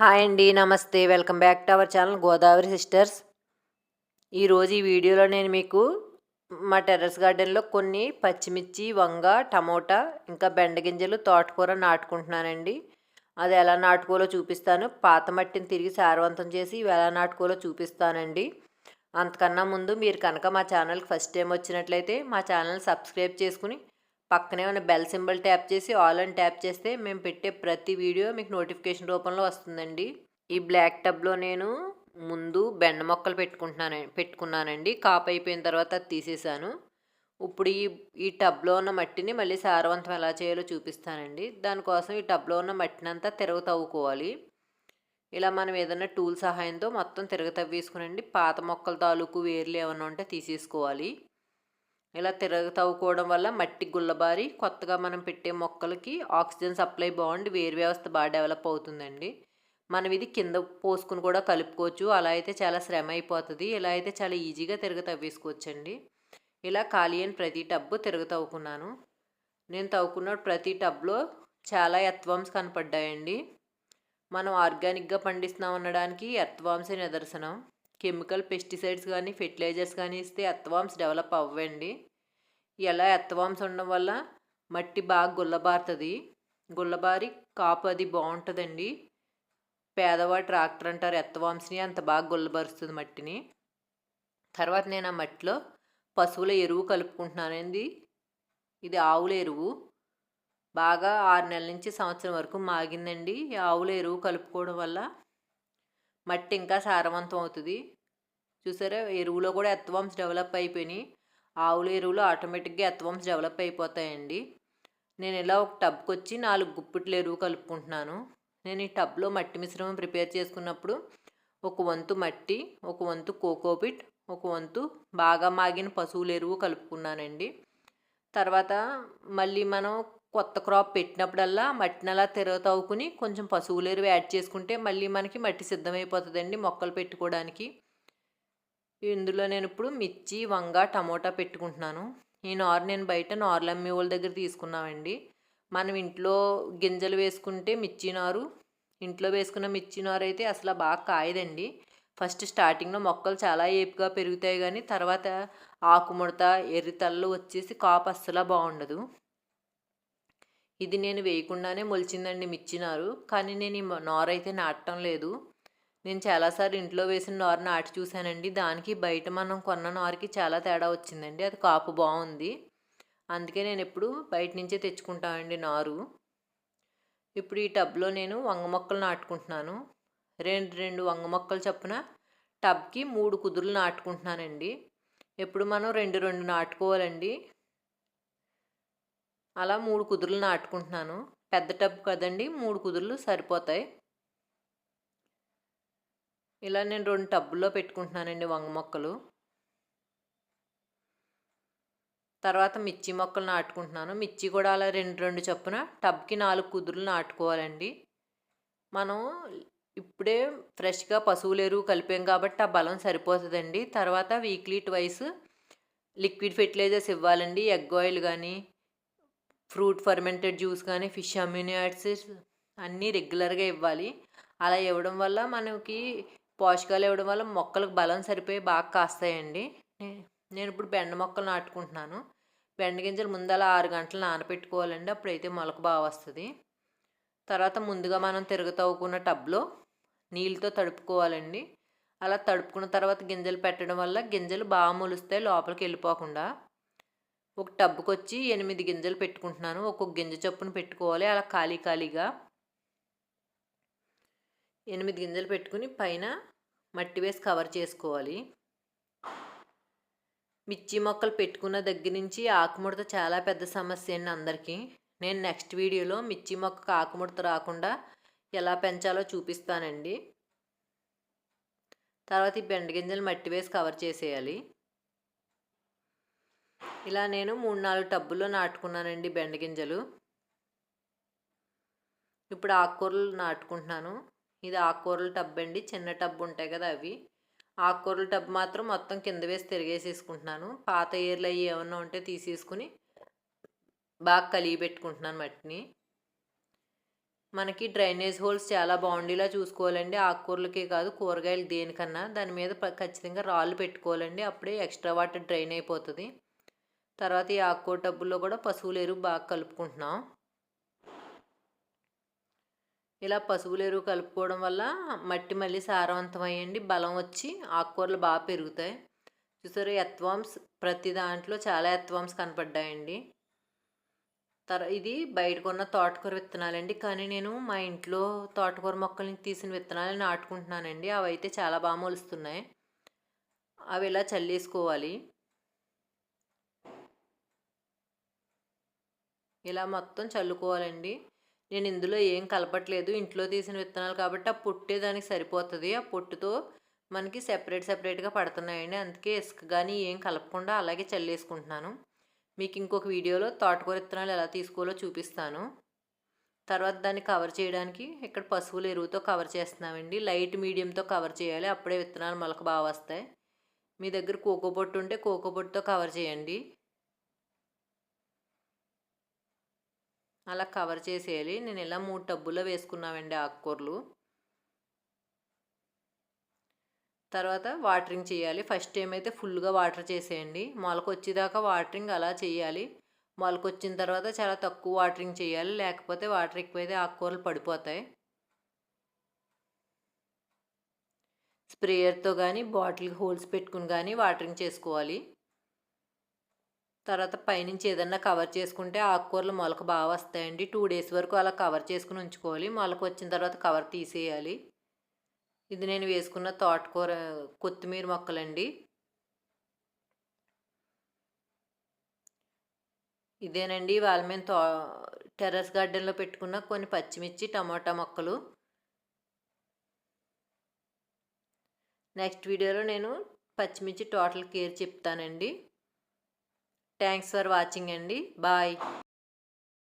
Hi అండి, నమస్తే. Welcome back to our channel Godavari sisters. ఈరోజు ఈ వీడియోలో నేను మీకు మా టెర్రస్ గార్డెన్లో కొన్ని పచ్చిమిర్చి, వంగ, టమోటా, ఇంకా బెండగింజలు, తోటకూర నాటుకుంటున్నానండి. అది ఎలా నాటుకోవాలో చూపిస్తాను. పాత మట్టిని తిరిగి సారవంతం చేసి ఇవి ఎలా నాటుకోవాలో చూపిస్తానండి. అంతకన్నా ముందు మీరు కనుక మా ఛానల్కి ఫస్ట్ టైం వచ్చినట్లయితే మా ఛానల్ సబ్స్క్రైబ్ చేసుకుని పక్కనే ఉన్న బెల్ సింబల్ ట్యాప్ చేసి ఆల్ అని ట్యాప్ చేస్తే మేము పెట్టే ప్రతి వీడియో మీకు నోటిఫికేషన్ రూపంలో వస్తుందండి. ఈ బ్లాక్ టబ్లో నేను ముందు బెండ మొక్కలు పెట్టుకున్నానండి. కాపు అయిపోయిన తర్వాత అది తీసేసాను. ఇప్పుడు ఈ టబ్లో ఉన్న మట్టిని మళ్ళీ సారవంతం ఎలా చేయాలో చూపిస్తానండి. దానికోసం ఈ టబ్లో ఉన్న మట్టిని అంతా తవ్వుకోవాలి. ఇలా మనం ఏదైనా టూల్ సహాయంతో మొత్తం తవ్వేసుకునండి. పాత మొక్కల తాలూకు వేర్లు ఏమైనా ఉంటే తీసేసుకోవాలి. ఇలా తవ్వుకోవడం వల్ల మట్టి గుల్లబారి కొత్తగా మనం పెట్టే మొక్కలకి ఆక్సిజన్ సప్లై బాగుండి వేరు వ్యవస్థ బాగా డెవలప్ అవుతుందండి. మనం ఇది కింద పోసుకుని కూడా కలుపుకోవచ్చు. అలా అయితే చాలా శ్రమ అయిపోతుంది. ఇలా అయితే చాలా ఈజీగా తవ్వేసుకోవచ్చండి. ఇలా ఖాళీ అయిన ప్రతి టబ్బు తవ్వుకున్నాను. నేను తవ్వుకున్న ప్రతి టబ్లో చాలా ఎర్త్వామ్స్ కనపడ్డాయండి. మనం ఆర్గానిక్గా పండిస్తున్నాం అనడానికి ఎర్త్వామ్సే నిదర్శనం. కెమికల్ పెస్టిసైడ్స్ కానీ ఫెర్టిలైజర్స్ కానీ ఇస్తే ఎర్త్వామ్స్ డెవలప్ అవ్వండి. ఇలా ఎర్త్వామ్స్ ఉండడం వల్ల మట్టి బాగా గుల్లబారుతుంది. గుల్లబారి కాపు అది బాగుంటుందండి. పేదవాడి ట్రాక్టర్ అంటారు ఎర్త్వామ్స్ని, అంత బాగా గుల్లబరుస్తుంది మట్టిని. తర్వాత నేను ఆ మట్టిలో పశువుల ఎరువు కలుపుకుంటున్నానండి. ఇది ఆవుల ఎరువు. బాగా 6 నెలల నుంచి సంవత్సరం వరకు మాగిందండి. ఈ ఆవుల ఎరువు కలుపుకోవడం వల్ల మట్టి ఇంకా సారవంతం అవుతుంది. చూసారా, ఎరువులో కూడా ఎర్త్వామ్స్ డెవలప్ అయిపోయినాయి. ఆవుల ఎరువులు ఆటోమేటిక్గా ఎర్త్వామ్స్ డెవలప్ అయిపోతాయండి. నేను ఇలా ఒక టబ్కి వచ్చి 4 గుప్పిట్ల ఎరువు కలుపుకుంటున్నాను. నేను ఈ టబ్లో మట్టి మిశ్రమం ప్రిపేర్ చేసుకున్నప్పుడు ఒక వంతు మట్టి, ఒక వంతు కోకోపిట్, ఒక వంతు బాగా మాగిన పశువుల ఎరువు కలుపుకున్నానండి. తర్వాత మళ్ళీ మనం కొత్త క్రాప్ పెట్టినప్పుడల్లా మట్టిని అలా తవ్వుకుని కొంచెం పశువుల ఎరువు యాడ్ చేసుకుంటే మళ్ళీ మనకి మట్టి సిద్ధమైపోతుందండి మొక్కలు పెట్టుకోవడానికి. ఇందులో నేను ఇప్పుడు మిర్చి, వంగ, టమోటా పెట్టుకుంటున్నాను. ఈ నారు నేను బయట నారులు అమ్మే వాళ్ళ దగ్గర తీసుకున్నామండి. మనం ఇంట్లో గింజలు వేసుకుంటే మిర్చి నారు, ఇంట్లో వేసుకున్న మిర్చి నారు అయితే అసలు బాగా కాయదండి. ఫస్ట్ స్టార్టింగ్లో మొక్కలు చాలా ఏపుగా పెరుగుతాయి, కానీ తర్వాత ఆకుముడత, ఎర్రితళ్ళు వచ్చేసి కాపు అస్సలు బాగుండదు. ఇది నేను వేయకుండానే మొలిచిందండి మిర్చి నారు, కానీ నేను ఈ నారు అయితే నాటడం లేదు. నేను చాలాసార్లు ఇంట్లో వేసిన నారు నాటి చూశానండి. దానికి బయట మనం కొన్న నారుకి చాలా తేడా వచ్చిందండి. అది కాపు బాగుంది. అందుకే నేను ఎప్పుడు బయట నుంచే తెచ్చుకుంటానండి నారు. ఇప్పుడు ఈ టబ్లో నేను వంగ మొక్కలు నాటుకుంటున్నాను. రెండు వంగ మొక్కలు చొప్పున టబ్కి 3 కుదురులు నాటుకుంటున్నానండి. ఎప్పుడు మనం 2 నాటుకోవాలండి. అలా 3 కుదురులు నాటుకుంటున్నాను. పెద్ద టబ్ కదండి, 3 కుదురులు సరిపోతాయి. ఇలా నేను 2 టబ్బుల్లో పెట్టుకుంటున్నానండి వంగ మొక్కలు. తర్వాత మిర్చి మొక్కలు నాటుకుంటున్నాను. మిర్చి కూడా అలా 2 చొప్పున టబ్కి 4 కుదురులు నాటుకోవాలండి. మనం ఇప్పుడే ఫ్రెష్గా పశువుల ఎరువు కలిపాం కాబట్టి ఆ బలం సరిపోతుందండి. తర్వాత వీక్లీ ట్వైస్ లిక్విడ్ ఫెర్టిలైజర్స్ ఇవ్వాలండి. ఎగ్ ఆయిల్ కానీ, ఫ్రూట్ ఫర్మెంటెడ్ జ్యూస్ కానీ, ఫిష్ అమ్యూనో యాసిడ్స్ అన్నీ రెగ్యులర్గా ఇవ్వాలి. అలా ఇవ్వడం వల్ల మనకి పోషకాలు ఇవ్వడం వల్ల మొక్కలకు బలం సరిపోయి బాగా కాస్తాయండి. నేను ఇప్పుడు బెండ మొక్కలు నాటుకుంటున్నాను. బెండ గింజలు ముందు అలా 6 గంటలు నానబెట్టుకోవాలండి. అప్పుడైతే మొలక బాగా వస్తుంది. తర్వాత ముందుగా మనం తవ్వుకున్న టబ్లో నీళ్ళతో తడుపుకోవాలండి. అలా తడుపుకున్న తర్వాత గింజలు పెట్టడం వల్ల గింజలు బాగా మొలుస్తాయి లోపలికి వెళ్ళిపోకుండా. ఒక టబ్కి వచ్చి 8 గింజలు పెట్టుకుంటున్నాను. ఒక్కొక్క గింజ చొప్పున పెట్టుకోవాలి. అలా ఖాళీగా 8 గింజలు పెట్టుకుని పైన మట్టి వేసి కవర్ చేసుకోవాలి. మిర్చి మొక్కలు పెట్టుకున్న దగ్గర నుంచి ఆకుముడత చాలా పెద్ద సమస్య అండి అందరికీ. నేను నెక్స్ట్ వీడియోలో మిర్చి మొక్కకు ఆకుముడత రాకుండా ఎలా పెంచాలో చూపిస్తానండి. తర్వాత ఈ బెండ గింజలు మట్టి వేసి కవర్ చేసేయాలి. ఇలా నేను 3-4 టబ్బుల్లో నాటుకున్నానండి బెండ గింజలు. ఇప్పుడు ఆకుకూరలు నాటుకుంటున్నాను. ఇది ఆకుకూరల టబ్ అండి. చిన్న టబ్ ఉంటాయి కదా అవి. ఆకుకూరల టబ్ మాత్రం మొత్తం కింద వేసి తిరిగేసేసుకుంటున్నాను. పాత ఏర్లు అవి ఏమన్నా ఉంటే తీసేసుకుని బాగా కలిగి పెట్టుకుంటున్నాను మట్టిని. మనకి డ్రైనేజ్ హోల్స్ చాలా బాగుండేలా చూసుకోవాలండి. ఆకుకూరలకే కాదు కూరగాయలు దేనికన్నా దాని మీద ఖచ్చితంగా రాళ్ళు పెట్టుకోవాలండి. అప్పుడే ఎక్స్ట్రా వాటర్ డ్రైన్ అయిపోతుంది. తర్వాత ఈ ఆకుకూర టబ్బుల్లో కూడా పశువుల ఎరువు బాగా కలుపుకుంటున్నాం. ఇలా పశువుల ఎరువు కలుపుకోవడం వల్ల మట్టి మళ్ళీ సారవంతం అయ్యండి, బలం వచ్చి ఆకుకూరలు బాగా పెరుగుతాయి. చూసారు ఎర్త్వార్మ్స్ ప్రతి దాంట్లో చాలా ఎర్త్వార్మ్స్ కనపడ్డాయండి. ఇది బయట కొన్న తోటకూర విత్తనాలండి. కానీ నేను మా ఇంట్లో తోటకూర మొక్కల్ని తీసిన విత్తనాలు నాటుకుంటున్నానండి. అవి అయితే చాలా బాగా మొలుస్తున్నాయి. అవి ఇలా చల్లేసుకోవాలి. ఇలా మొత్తం చల్లుకోవాలండి. నేను ఇందులో ఏం కలపట్లేదు, ఇంట్లో తీసిన విత్తనాలు కాబట్టి ఆ పొట్టే దానికి సరిపోతుంది. ఆ పొట్టుతో మనకి సెపరేట్గా పడుతున్నాయండి. అందుకే ఇసుక కానీ ఏం కలపకుండా అలాగే చల్లేసుకుంటున్నాను. మీకు ఇంకొక వీడియోలో తోటకూర విత్తనాలు ఎలా తీసుకోవాలో చూపిస్తాను. తర్వాత దాన్ని కవర్ చేయడానికి ఇక్కడ పశువుల ఎరువుతో కవర్ చేస్తున్నామండి. లైట్ మీడియంతో కవర్ చేయాలి, అప్పుడే విత్తనాలు మొలక బాగా వస్తాయి. మీ దగ్గర కోకో పొట్టు ఉంటే కోకో పొట్టుతో కవర్ చేయండి. అలా కవర్ చేసేయాలి. నేను ఇలా 3 టబ్బుల్లో వేసుకున్నామండి ఆకుకూరలు. తర్వాత వాటరింగ్ చేయాలి. ఫస్ట్ టైం అయితే ఫుల్గా వాటర్ చేసేయండి. మొలక వచ్చేదాకా వాటరింగ్ అలా చేయాలి. మొలక వచ్చిన తర్వాత చాలా తక్కువ వాటరింగ్ చేయాలి, లేకపోతే వాటర్ ఎక్కువైతే ఆకుకూరలు పడిపోతాయి. స్ప్రేయర్తో కానీ బాటిల్కి హోల్స్ పెట్టుకుని కానీ వాటరింగ్ చేసుకోవాలి. తర్వాత పైనుంచి ఏదన్నా కవర్ చేసుకుంటే ఆకుకూరలు మొలక బాగా వస్తాయండి. 2 డేస్ వరకు అలా కవర్ చేసుకుని ఉంచుకోవాలి. మొలక వచ్చిన తర్వాత కవర్ తీసేయాలి. ఇది నేను వేసుకున్న తోటకూర కొత్తిమీర మొక్కలండి. ఇదేనండి వాళ్ళ మేము టెర్రస్ గార్డెన్లో పెట్టుకున్న కొన్ని పచ్చిమిర్చి టమాటా మొక్కలు. నెక్స్ట్ వీడియోలో నేను పచ్చిమిర్చి టోటల్ కేర్ చెప్తానండి. థ్యాంక్స్ ఫర్ వాచింగ్ అండి. బాయ్.